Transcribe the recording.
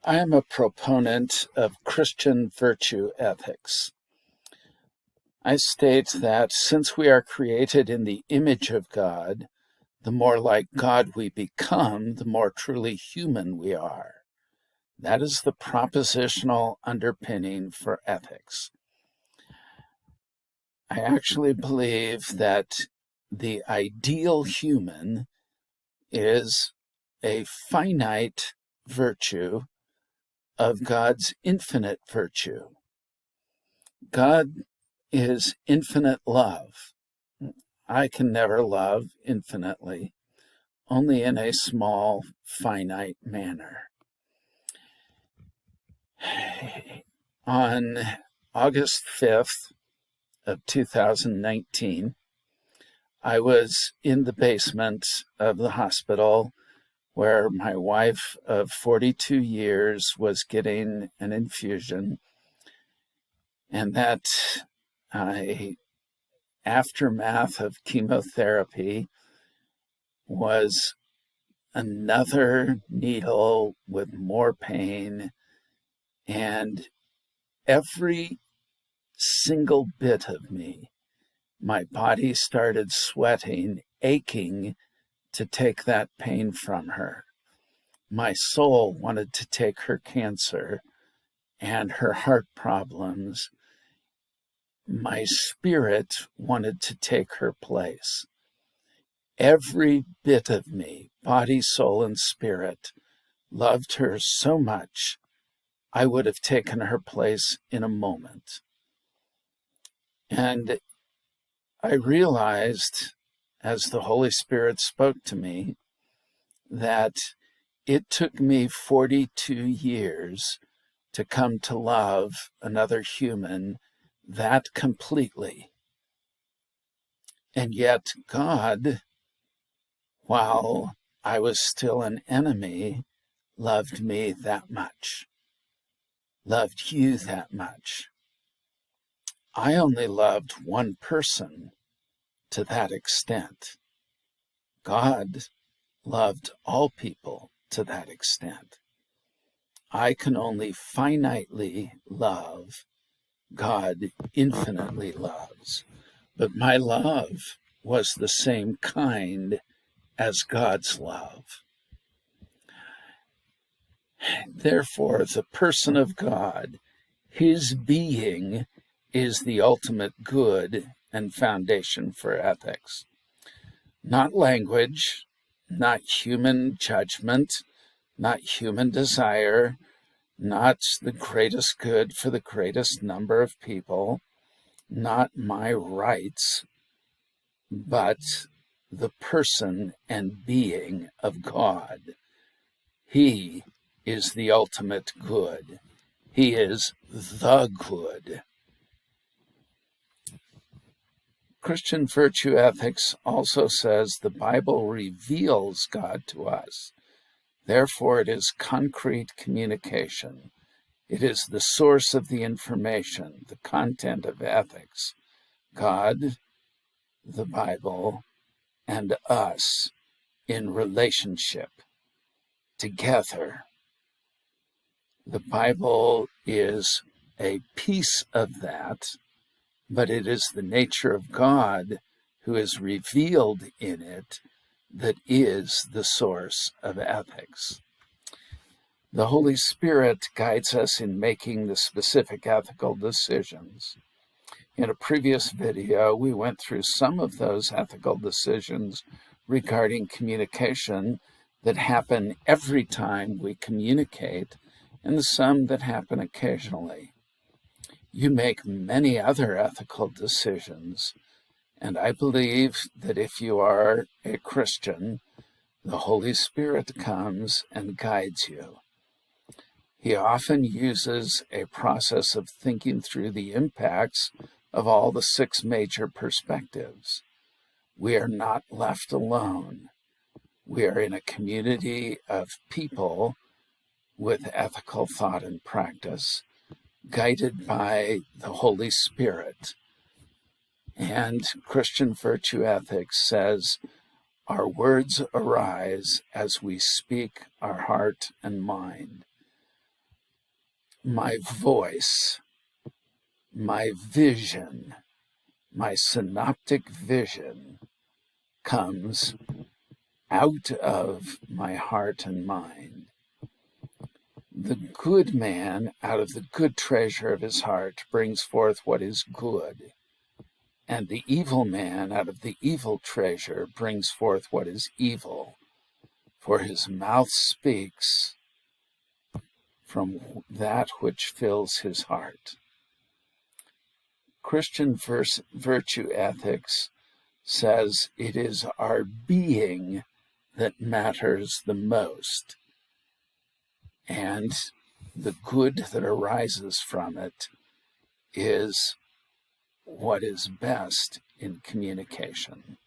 I am a proponent of Christian virtue ethics. I state that since we are created in the image of God, the more like God we become, the more truly human we are. That is the propositional underpinning for ethics. I actually believe that the ideal human is a finite virtue of God's infinite virtue. God is infinite love. I can never love infinitely, only in a small, finite manner. On August 5th of 2019, I was in the basement of the hospital where my wife of 42 years was getting an infusion, and that aftermath of chemotherapy was another needle with more pain, and every single bit of me, my body started sweating, aching to take that pain from her. My soul wanted to take her cancer and her heart problems. My spirit wanted to take her place. Every bit of me, body, soul, and spirit, loved her so much, I would have taken her place in a moment. And I realized, as the Holy Spirit spoke to me, that it took me 42 years to come to love another human that completely. And yet God, while I was still an enemy, loved me that much, loved you that much. I only loved one person to that extent. God loved all people to that extent. I can only finitely love. God infinitely loves. But my love was the same kind as God's love. Therefore, the person of God, his being, is the ultimate good and foundation for ethics. Not language, not human judgment, not human desire, not the greatest good for the greatest number of people, not my rights, but the person and being of God. He is the ultimate good. He is the good. Christian virtue ethics also says the Bible reveals God to us. Therefore, it is concrete communication. It is the source of the information, the content of ethics. God, the Bible, and us in relationship together. The Bible is a piece of that, but it is the nature of God who is revealed in it that is the source of ethics. The Holy Spirit guides us in making the specific ethical decisions. In a previous video, we went through some of those ethical decisions regarding communication that happen every time we communicate, and some that happen occasionally. You make many other ethical decisions, and I believe that if you are a Christian, the Holy Spirit comes and guides you. He often uses a process of thinking through the impacts of all the 6 major perspectives. We are not left alone. We are in a community of people with ethical thought and practice, guided by the Holy Spirit. And Christian virtue ethics says, our words arise as we speak our heart and mind. my voice, my vision, my synoptic vision comes out of my heart and mind. The good man, out of the good treasure of his heart, brings forth what is good. And the evil man, out of the evil treasure, brings forth what is evil. For his mouth speaks from that which fills his heart. Christian virtue ethics says it is our being that matters the most, and the good that arises from it is what is best in communication.